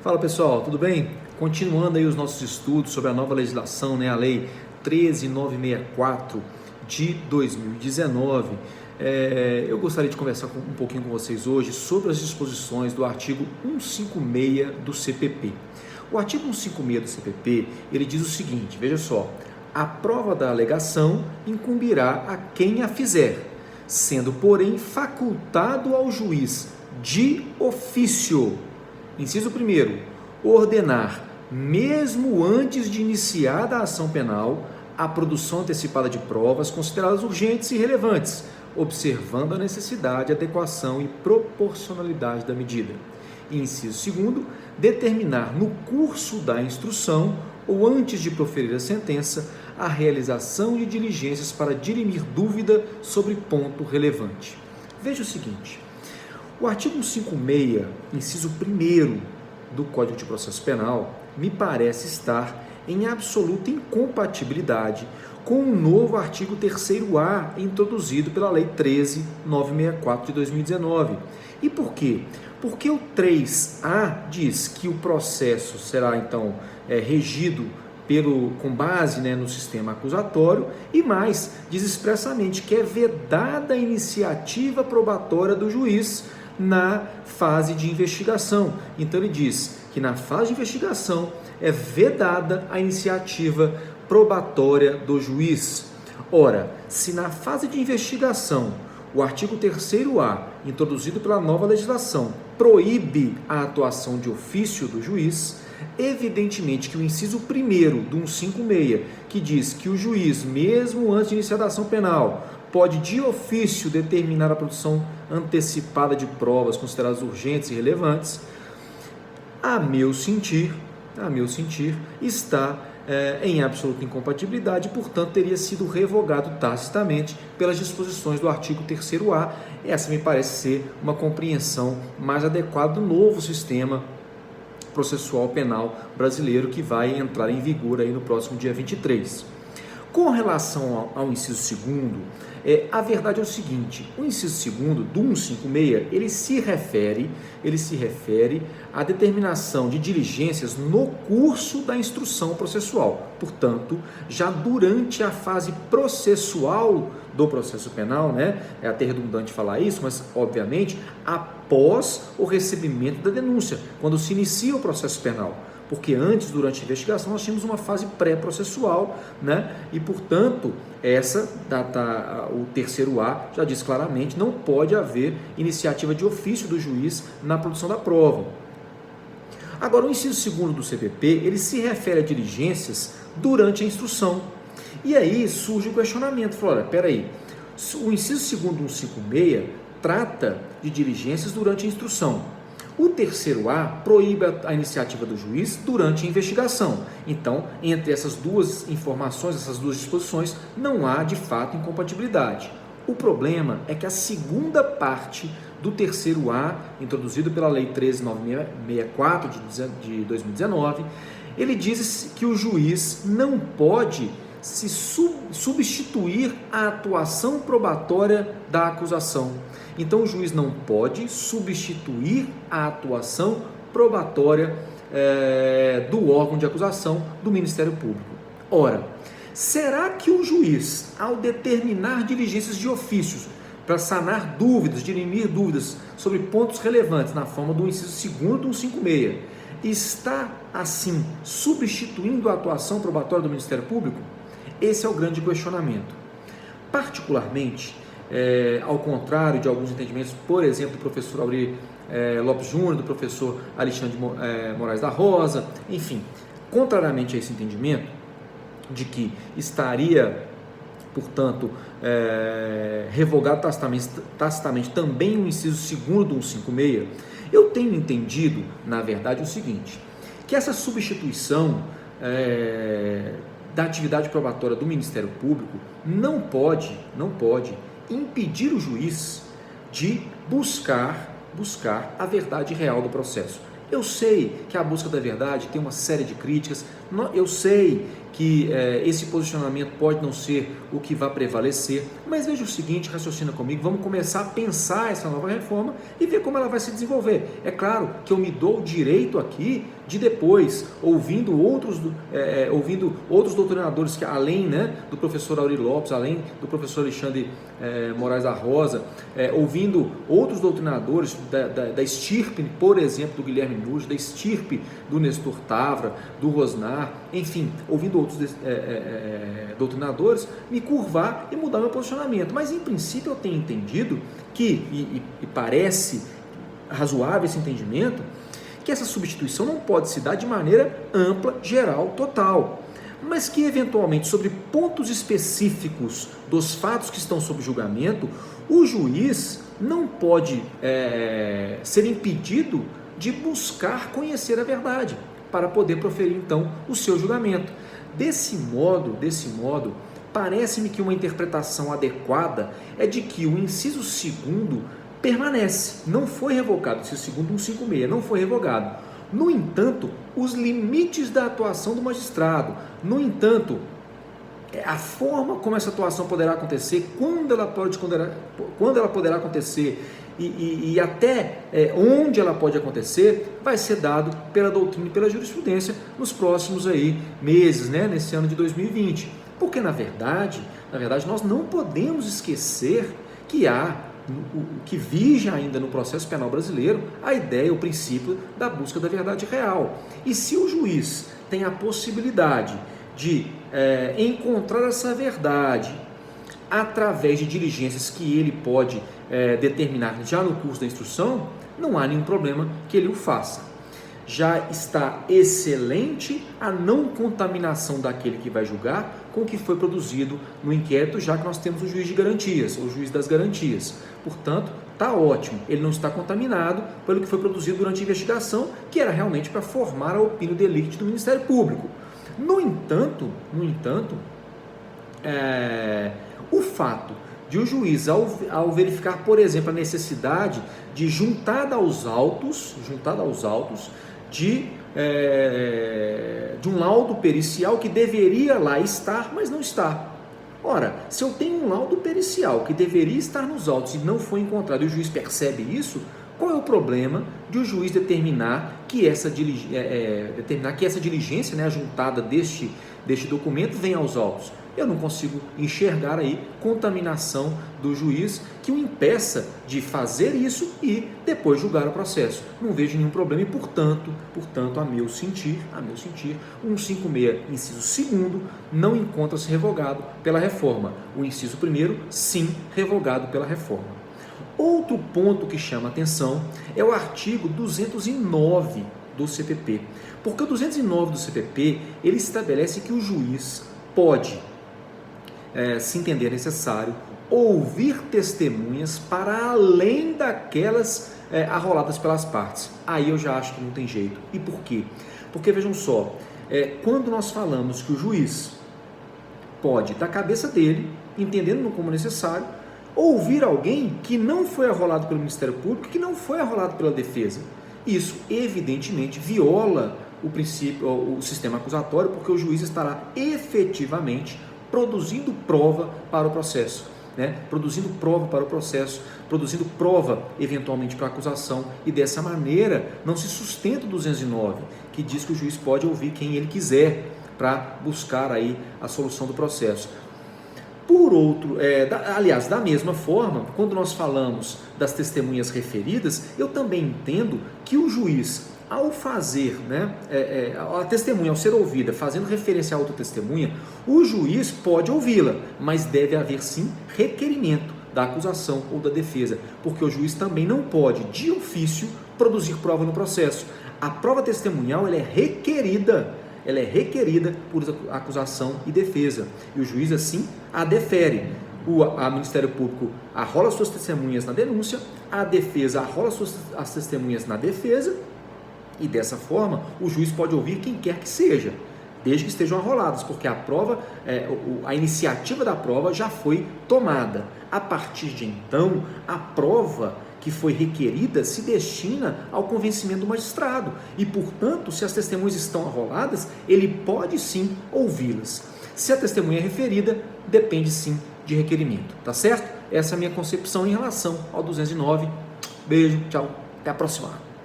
Fala pessoal, tudo bem? Continuando aí os nossos estudos sobre a nova legislação, a Lei 13.964 de 2019, eu gostaria de conversar um pouquinho com vocês hoje sobre as disposições do artigo 156 do CPP. O artigo 156 do CPP, ele diz o seguinte, veja só, a prova da alegação incumbirá a quem a fizer, sendo, porém, facultado ao juiz de ofício. Inciso 1º, ordenar, mesmo antes de iniciada a ação penal, a produção antecipada de provas consideradas urgentes e relevantes, observando a necessidade, adequação e proporcionalidade da medida. Inciso 2º, determinar no curso da instrução ou antes de proferir a sentença a realização de diligências para dirimir dúvida sobre ponto relevante. Veja o seguinte, o artigo 156, inciso 1º do Código de Processo Penal, me parece estar em absoluta incompatibilidade com o novo artigo 3º-A introduzido pela Lei 13.964 de 2019. E por quê? Porque o 3A diz que o processo será, então, regido com base no sistema acusatório e mais, diz expressamente que é vedada a iniciativa probatória do juiz na fase de investigação. Então ele diz que na fase de investigação é vedada a iniciativa probatória do juiz. Ora, se na fase de investigação o artigo 3º-A, introduzido pela nova legislação, proíbe a atuação de ofício do juiz, evidentemente que o inciso 1º do 156, que diz que o juiz, mesmo antes de iniciar a ação penal, pode de ofício determinar a produção antecipada de provas consideradas urgentes e relevantes, a meu sentir, está em absoluta incompatibilidade, portanto teria sido revogado tacitamente pelas disposições do artigo 3º-A. Essa me parece ser uma compreensão mais adequada do novo sistema processual penal brasileiro que vai entrar em vigor aí no próximo dia 23. Com relação ao inciso 2º, a verdade é o seguinte, o inciso 2º do 156, ele se refere à determinação de diligências no curso da instrução processual. Portanto, já durante a fase processual do processo penal, é até redundante falar isso, mas obviamente após o recebimento da denúncia, quando se inicia o processo penal. Porque antes, durante a investigação, nós tínhamos uma fase pré-processual, e, portanto, o 3º-A já diz claramente, não pode haver iniciativa de ofício do juiz na produção da prova. Agora, o inciso 2º do CPP, ele se refere a diligências durante a instrução. E aí surge o questionamento, olha, peraí, o inciso 2º do 156 trata de diligências durante a instrução. O 3º-A proíbe a iniciativa do juiz durante a investigação. Então, entre essas duas informações, essas duas disposições, não há, de fato, incompatibilidade. O problema é que a segunda parte do 3º-A, introduzido pela Lei 13.964 de 2019, ele diz que o juiz não pode se substituir à atuação probatória da acusação. Então, o juiz não pode substituir a atuação probatória do órgão de acusação do Ministério Público. Ora, será que o juiz, ao determinar diligências de ofícios para sanar dúvidas, dirimir dúvidas sobre pontos relevantes na forma do inciso 2º do 156, está, assim, substituindo a atuação probatória do Ministério Público? Esse é o grande questionamento. Particularmente, ao contrário de alguns entendimentos, por exemplo, do professor Auri Lopes Júnior, do professor Alexandre Moraes da Rosa, enfim, contrariamente a esse entendimento, de que estaria, portanto, revogado tacitamente também o inciso 2º do 156, eu tenho entendido, na verdade, o seguinte, que essa substituição da atividade probatória do Ministério Público não pode impedir o juiz de buscar a verdade real do processo. Eu sei que a busca da verdade tem uma série de críticas, eu sei que esse posicionamento pode não ser o que vai prevalecer, mas veja o seguinte, raciocina comigo, vamos começar a pensar essa nova reforma e ver como ela vai se desenvolver. É claro que eu me dou o direito aqui de depois, ouvindo outros doutrinadores, que além, né, do professor Auri Lopes, além do professor Alexandre Moraes da Rosa, ouvindo outros doutrinadores da estirpe, por exemplo, do Guilherme Nunes, da estirpe do Nestor Tavra, do Rosnar, enfim, ouvindo outros doutrinadores, me curvar e mudar meu posicionamento. Mas em princípio eu tenho entendido que, e parece razoável esse entendimento, que essa substituição não pode se dar de maneira ampla, geral, total, mas que eventualmente sobre pontos específicos dos fatos que estão sob julgamento, o juiz não pode ser impedido de buscar conhecer a verdade para poder proferir então o seu julgamento. Desse modo, parece-me que uma interpretação adequada é de que o inciso 2º permanece, não foi revogado, esse segundo 156 não foi revogado. No entanto, os limites da atuação do magistrado, no entanto, a forma como essa atuação poderá acontecer, quando ela poderá acontecer e até onde ela pode acontecer, vai ser dado pela doutrina e pela jurisprudência nos próximos meses, né, nesse ano de 2020. Porque, na verdade, nós não podemos esquecer que o que vige ainda no processo penal brasileiro a ideia, o princípio da busca da verdade real. E se o juiz tem a possibilidade de encontrar essa verdade através de diligências que ele pode determinar já no curso da instrução, não há nenhum problema que ele o faça. Já está excelente a não contaminação daquele que vai julgar com o que foi produzido no inquérito, já que nós temos o juiz de garantias, o juiz das garantias. Portanto, está ótimo, ele não está contaminado pelo que foi produzido durante a investigação, que era realmente para formar a opinião delicti do Ministério Público. No entanto, o fato de o juiz, ao verificar, por exemplo, a necessidade de juntada aos autos, de um laudo pericial que deveria lá estar, mas não está. Ora, se eu tenho um laudo pericial que deveria estar nos autos e não foi encontrado e o juiz percebe isso, qual é o problema de o juiz determinar que essa diligência, né, a juntada deste documento venha aos autos? Eu não consigo enxergar aí contaminação do juiz que o impeça de fazer isso e depois julgar o processo. Não vejo nenhum problema e, portanto, a meu sentir, 156, inciso 2º, não encontra-se revogado pela reforma. O inciso 1º, sim, revogado pela reforma. Outro ponto que chama atenção é o artigo 209 do CPP, porque o 209 do CPP, ele estabelece que o juiz pode, se entender necessário, ouvir testemunhas para além daquelas arroladas pelas partes. Aí eu já acho que não tem jeito. E por quê? Porque vejam só, quando nós falamos que o juiz pode, da cabeça dele, entendendo como necessário, ouvir alguém que não foi arrolado pelo Ministério Público, que não foi arrolado pela defesa. Isso, evidentemente, viola o princípio, o sistema acusatório, porque o juiz estará efetivamente produzindo prova para o processo, né? Produzindo prova eventualmente para a acusação, e dessa maneira não se sustenta o 209, que diz que o juiz pode ouvir quem ele quiser para buscar aí a solução do processo. Por outro, aliás, da mesma forma, quando nós falamos das testemunhas referidas, eu também entendo que o juiz, ao fazer, a testemunha, ao ser ouvida, fazendo referência a outra testemunha, o juiz pode ouvi-la, mas deve haver sim requerimento da acusação ou da defesa, porque o juiz também não pode, de ofício, produzir prova no processo. A prova testemunhal ela é requerida por acusação e defesa, e o juiz assim a defere. O Ministério Público arrola suas testemunhas na denúncia, a defesa arrola as testemunhas na defesa, e dessa forma o juiz pode ouvir quem quer que seja, desde que estejam arroladas, porque a prova, a iniciativa da prova já foi tomada. A partir de então, a prova que foi requerida se destina ao convencimento do magistrado e, portanto, se as testemunhas estão arroladas, ele pode sim ouvi-las. Se a testemunha é referida, depende sim de requerimento, tá certo? Essa é a minha concepção em relação ao 209. Beijo, tchau, até a próxima.